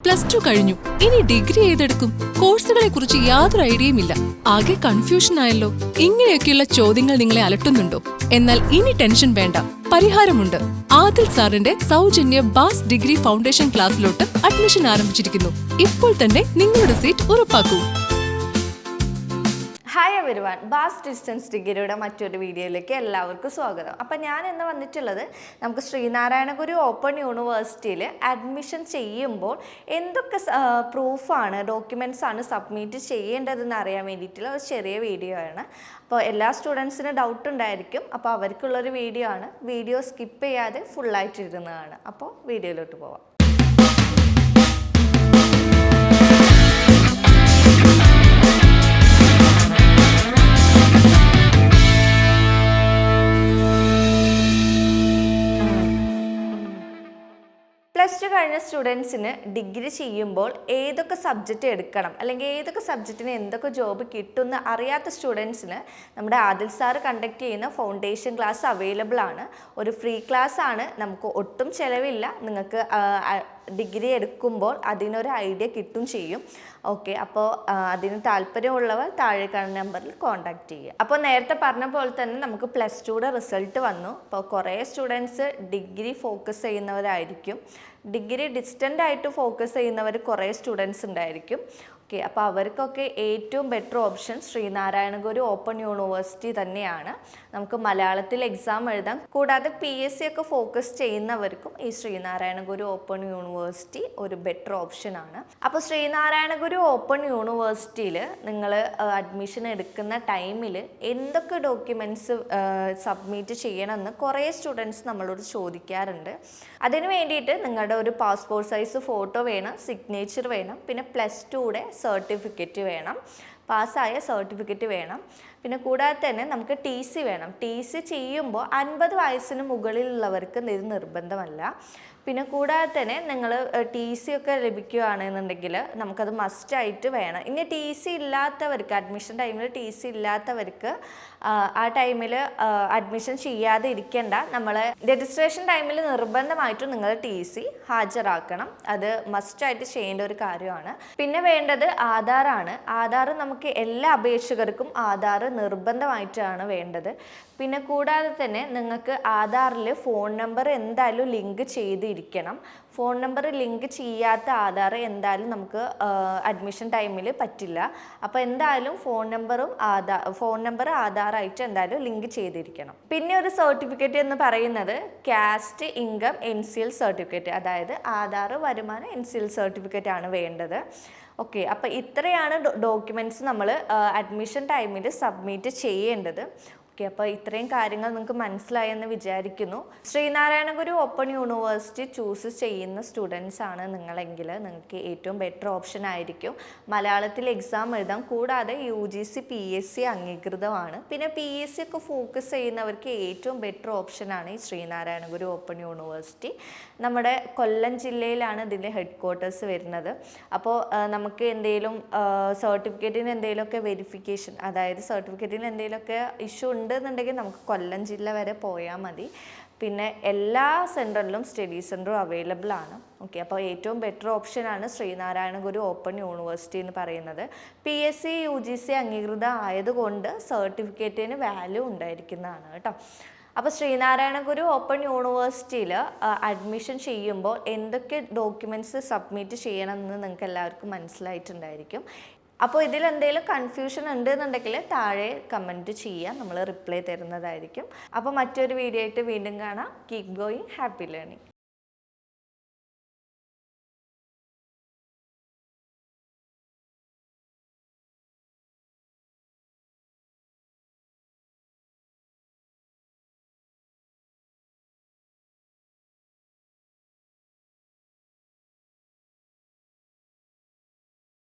+2 കഴിഞ്ഞു. ഇനി ഡിഗ്രി ഏതെടുക്കും? കോഴ്സുകളെ കുറിച്ച് യാതൊരു ഐഡിയയുമില്ല. ആകെ കൺഫ്യൂഷൻ ആയല്ലോ. ഇങ്ങനെയൊക്കെയുള്ള ചോദ്യങ്ങൾ നിങ്ങളെ അലട്ടുന്നുണ്ടോ? എന്നാൽ ഇനി ടെൻഷൻ വേണ്ട, പരിഹാരമുണ്ട്. ആദിൽ സാറിന്റെ സൗജന്യ ബാസ് ഡിഗ്രി ഫൗണ്ടേഷൻ ക്ലാസ്സിലോട്ട് അഡ്മിഷൻ ആരംഭിച്ചിരിക്കുന്നു. ഇപ്പോൾ തന്നെ നിങ്ങളുടെ സീറ്റ് ഉറപ്പാക്കൂ. ഹായ് എവരിവൺ, ബാസ് ഡിസ്റ്റൻസ് ഡിഗ്രിയുടെ മറ്റൊരു വീഡിയോയിലേക്ക് എല്ലാവർക്കും സ്വാഗതം. അപ്പം ഞാൻ ഇന്ന് വന്നിട്ടുള്ളത് നമുക്ക് ശ്രീനാരായണ ഗുരു ഓപ്പൺ യൂണിവേഴ്സിറ്റിയിൽ അഡ്മിഷൻ ചെയ്യുമ്പോൾ എന്തൊക്കെ പ്രൂഫാണ്, ഡോക്യുമെൻറ്റ്സ് ആണ് സബ്മിറ്റ് ചെയ്യേണ്ടതെന്ന് അറിയാൻ വേണ്ടിയിട്ടുള്ള ഒരു ചെറിയ വീഡിയോ ആണ്. അപ്പോൾ എല്ലാ സ്റ്റുഡൻസിനും ഡൗട്ട് ഉണ്ടായിരിക്കും. അപ്പോൾ അവർക്കുള്ളൊരു വീഡിയോ ആണ്. വീഡിയോ സ്കിപ്പ് ചെയ്യാതെ ഫുള്ളായിട്ട് ഇരുന്നതാണ്. അപ്പോൾ വീഡിയോയിലോട്ട് പോവാം. +2 കഴിഞ്ഞ സ്റ്റുഡൻസിന് ഡിഗ്രി ചെയ്യുമ്പോൾ ഏതൊക്കെ സബ്ജക്റ്റ് എടുക്കണം, അല്ലെങ്കിൽ ഏതൊക്കെ സബ്ജക്റ്റിന് എന്തൊക്കെ ജോബ് കിട്ടുമെന്ന് അറിയാത്ത സ്റ്റുഡൻസിന് നമ്മുടെ ആദിൽ സാർ കണ്ടക്ട് ചെയ്യുന്ന ഫൗണ്ടേഷൻ ക്ലാസ് അവൈലബിൾ ആണ്. ഒരു ഫ്രീ ക്ലാസ് ആണ്. നമുക്ക് ഒട്ടും ചിലവില്ല. നിങ്ങൾക്ക് ഡിഗ്രി എടുക്കുമ്പോൾ അതിനൊരു ഐഡിയ കിട്ടും ചെയ്യും. ഓക്കെ, അപ്പോൾ അതിന് താല്പര്യമുള്ളവർ താഴെ കാണുന്ന നമ്പറിൽ കോൺടാക്ട് ചെയ്യുക. അപ്പോൾ നേരത്തെ പറഞ്ഞ പോലെ തന്നെ നമുക്ക് +2യുടെ റിസൾട്ട് വന്നു. അപ്പോൾ കുറേ സ്റ്റുഡൻസ് ഡിഗ്രി ഫോക്കസ് ചെയ്യുന്നവരായിരിക്കും. ഡിഗ്രി ഡിസ്റ്റൻ്റ് ആയിട്ട് ഫോക്കസ് ചെയ്യുന്നവർ കുറേ സ്റ്റുഡൻസ് ഉണ്ടായിരിക്കും. ഓക്കെ, അപ്പോൾ അവർക്കൊക്കെ ഏറ്റവും better option Sreenarayana Guru open university തന്നെയാണ്. നമുക്ക് മലയാളത്തിൽ എക്സാം എഴുതാം. കൂടാതെ PSC ഒക്കെ ഫോക്കസ് ചെയ്യുന്നവർക്കും ഈ ശ്രീനാരായണ ഗുരു ഓപ്പൺ യൂണിവേഴ്സിറ്റി ഒരു ബെറ്റർ ഓപ്ഷൻ ആണ്. അപ്പോൾ ശ്രീനാരായണ ഗുരു ഓപ്പൺ യൂണിവേഴ്സിറ്റിയിൽ നിങ്ങൾ അഡ്മിഷൻ എടുക്കുന്ന ടൈമിൽ എന്തൊക്കെ ഡോക്യുമെൻറ്റ്സ് സബ്മിറ്റ് ചെയ്യണമെന്ന് കുറേ സ്റ്റുഡൻസ് നമ്മളോട് ചോദിക്കാറുണ്ട്. അതിന് വേണ്ടിയിട്ട് നിങ്ങളുടെ ഒരു പാസ്പോർട്ട് സൈസ് ഫോട്ടോ വേണം, സിഗ്നേച്ചർ വേണം, പിന്നെ +2യുടെ സർട്ടിഫിക്കറ്റ് വേണം, പാസ്സായ സർട്ടിഫിക്കറ്റ് വേണം. പിന്നെ കൂടാതെ തന്നെ നമുക്ക് TC വേണം. TC ചെയ്യുമ്പോൾ 50 വയസ്സിന് മുകളിലുള്ളവർക്ക് ഇത് നിർബന്ധമല്ല. പിന്നെ കൂടാതെ തന്നെ നിങ്ങൾ TC ഒക്കെ ലഭിക്കുകയാണെന്നുണ്ടെങ്കിൽ നമുക്കത് മസ്റ്റായിട്ട് വേണം. ഇനി TC ഇല്ലാത്തവർക്ക്, അഡ്മിഷൻ ടൈമിൽ TC ഇല്ലാത്തവർക്ക് ആ ടൈമിൽ അഡ്മിഷൻ ചെയ്യാതെ ഇരിക്കേണ്ട. നമ്മൾ രജിസ്ട്രേഷൻ ടൈമിൽ നിർബന്ധമായിട്ടും നിങ്ങൾ TC ഹാജരാക്കണം. അത് മസ്റ്റായിട്ട് ചെയ്യേണ്ട ഒരു കാര്യമാണ്. പിന്നെ വേണ്ടത് ആധാറാണ്. ആധാർ നമുക്ക് എല്ലാ അപേക്ഷകർക്കും ആധാർ നിർബന്ധമായിട്ടാണ് വേണ്ടത്. പിന്നെ കൂടാതെ തന്നെ നിങ്ങൾക്ക് ആധാറിൽ ഫോൺ നമ്പർ എന്തായാലും ലിങ്ക് ചെയ്തിരിക്കണം. ഫോൺ നമ്പർ ലിങ്ക് ചെയ്യാത്ത ആധാർ എന്തായാലും നമുക്ക് അഡ്മിഷൻ ടൈമിൽ പറ്റില്ല. അപ്പോൾ എന്തായാലും ഫോൺ നമ്പർ ആധാറായിട്ട് എന്തായാലും ലിങ്ക് ചെയ്തിരിക്കണം. പിന്നെ ഒരു സർട്ടിഫിക്കറ്റ് എന്ന് പറയുന്നത് കാസ്റ്റ് ഇൻകം NCL സർട്ടിഫിക്കറ്റ്, അതായത് ആധാർ, വരുമാനം, NCL സർട്ടിഫിക്കറ്റ് ആണ് വേണ്ടത്. ഓക്കെ, അപ്പോൾ ഇത്രയാണ് ഡോക്യുമെൻറ്റ്സ് നമ്മൾ അഡ്മിഷൻ ടൈമിൽ സബ്മിറ്റ് ചെയ്യേണ്ടത്. ഓക്കെ, അപ്പോൾ ഇത്രയും കാര്യങ്ങൾ നിങ്ങൾക്ക് മനസ്സിലായെന്ന് വിചാരിക്കുന്നു. Sreenarayana Guru open university choose ചെയ്യുന്ന സ്റ്റുഡൻസ് ആണ് നിങ്ങളെങ്കിൽ നിങ്ങൾക്ക് ഏറ്റവും ബെറ്റർ ഓപ്ഷൻ ആയിരിക്കും. മലയാളത്തിൽ എക്സാം എഴുതാം. കൂടാതെ UGC PSC അംഗീകൃതമാണ്. പിന്നെ PSC ഒക്കെ ഫോക്കസ് ചെയ്യുന്നവർക്ക് ഏറ്റവും ബെറ്റർ ഓപ്ഷനാണ് ഈ ശ്രീനാരായണ ഗുരു ഓപ്പൺ യൂണിവേഴ്സിറ്റി. നമ്മുടെ കൊല്ലം ജില്ലയിലാണ് ഇതിൻ്റെ ഹെഡ്ക്വാർട്ടേഴ്സ് വരുന്നത്. അപ്പോൾ നമുക്ക് എന്തെങ്കിലും സർട്ടിഫിക്കറ്റിന് എന്തെങ്കിലുമൊക്കെ വെരിഫിക്കേഷൻ, അതായത് സർട്ടിഫിക്കറ്റിന് എന്തെങ്കിലുമൊക്കെ ഇഷ്യൂ ഉണ്ടെന്നുണ്ടെങ്കിൽ നമുക്ക് കൊല്ലം ജില്ല വരെ പോയാൽ മതി. പിന്നെ എല്ലാ സെൻറ്ററിലും സ്റ്റഡി സെൻറ്ററും അവൈലബിൾ ആണ്. ഓക്കെ, അപ്പോൾ ഏറ്റവും ബെറ്റർ ഓപ്ഷനാണ് ശ്രീനാരായണ ഗുരു ഓപ്പൺ യൂണിവേഴ്സിറ്റി എന്ന് പറയുന്നത്. PSC UGC അംഗീകൃത ആയതുകൊണ്ട് സർട്ടിഫിക്കറ്റിന് വാല്യൂ ഉണ്ടായിരിക്കുന്നതാണ് കേട്ടോ. അപ്പോൾ ശ്രീനാരായണ ഗുരു ഓപ്പൺ യൂണിവേഴ്സിറ്റിയിൽ അഡ്മിഷൻ ചെയ്യുമ്പോൾ എന്തൊക്കെ ഡോക്യുമെൻറ്റ്സ് സബ്മിറ്റ് ചെയ്യണമെന്ന് നിങ്ങൾക്ക് എല്ലാവർക്കും മനസ്സിലായിട്ടുണ്ടായിരിക്കും. അപ്പോൾ ഇതിലെന്തെങ്കിലും കൺഫ്യൂഷൻ ഉണ്ടെന്നുണ്ടെങ്കിൽ താഴെ കമൻറ്റ് ചെയ്യുക, നമ്മൾ റിപ്ലൈ തരുന്നതായിരിക്കും. അപ്പോൾ മറ്റൊരു വീഡിയോ ആയിട്ട് വീണ്ടും കാണാം. Keep going, happy learning.